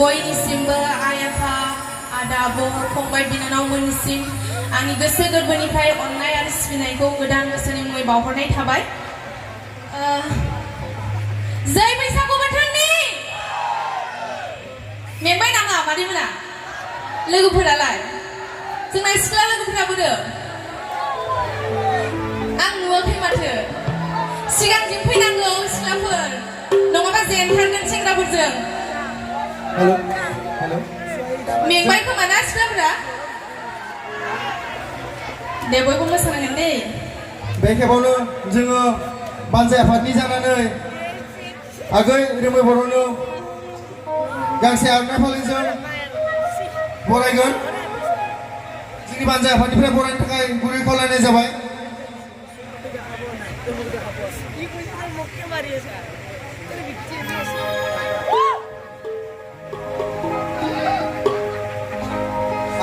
बयनिसिमबो आइ आफा आदा आब' फंबाय बिनानावमोननिसिम आंनि गोसो गोरबोनिफ्राय अननाय आरो सिबिनायखौ गोदान बोसोरनि मुङै बावहरनाय थाबाय। जै बैसागु बोथोरनि मेंबाय नामा मादैमोना लोगोफोरालाय जोंना सिख्ला लोगोफोरा बोरो आं नुवाखै माथो सिगांथिं फैनांगौ सिख्लाफोर नङाबा जेनथारगोन सेंग्राफोरजों। हेलो हेलो मेंबाय खोमा ना सिख्लाफोरा दे बयबो मोसानांगोन दे। बे खेबावनो जोङो बानजाय आफादनि जानानै आगै रोमै बर'नो गांसे आर'नाइ फालिजों बरायगोन। जोंनि बानजाय आफादनिफ्राय बरायनो थाखाय गुरै खावलायनाय जाबाय।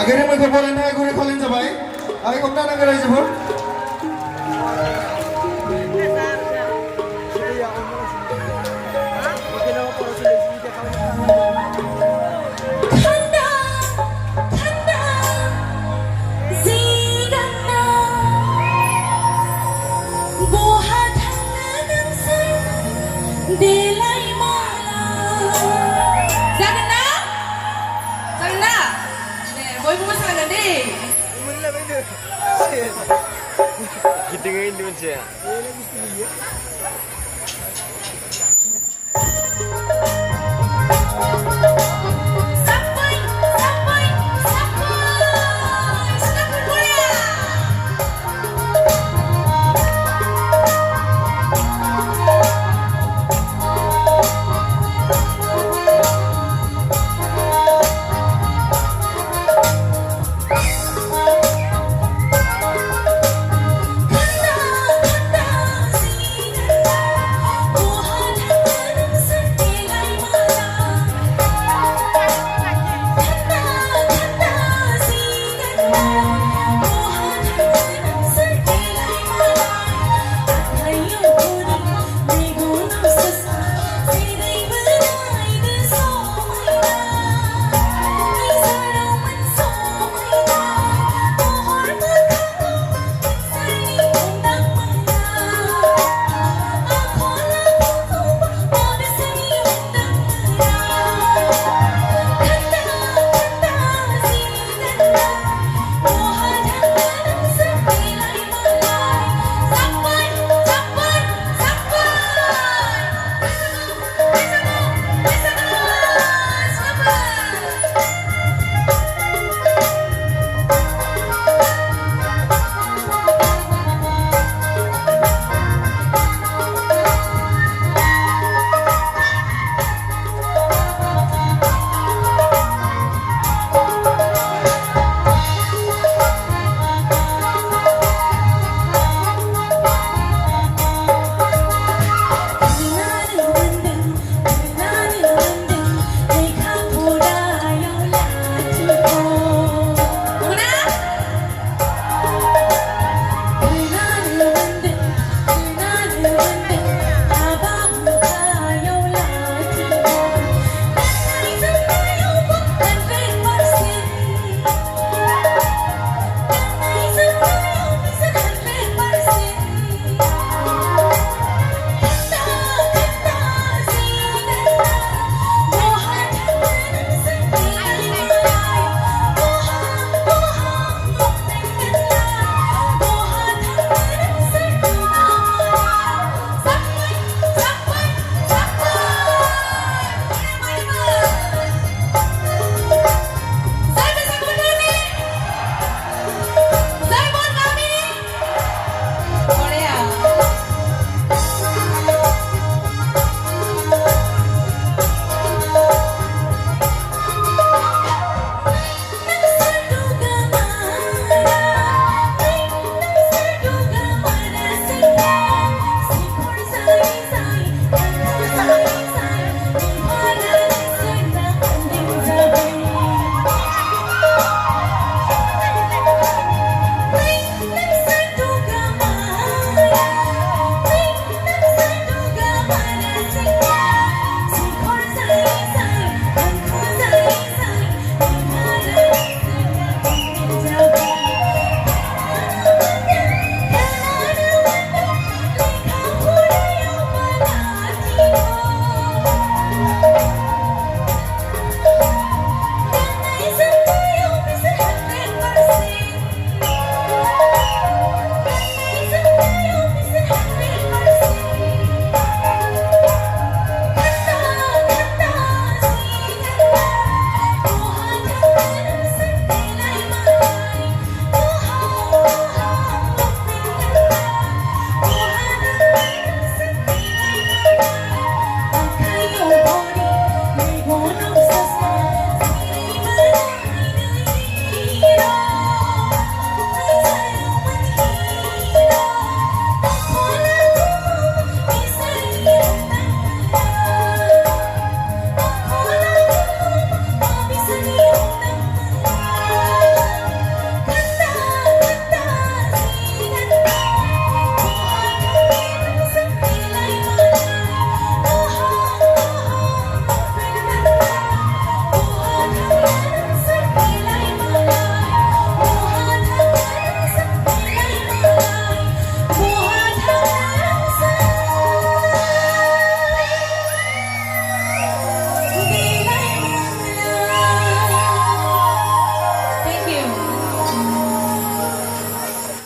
आगै रोमैखौ बरायनो थाखाय गुरै खावलायनाय जाबाय। आगै हमना नांगौ रायजोफोर। Gitingin di mana?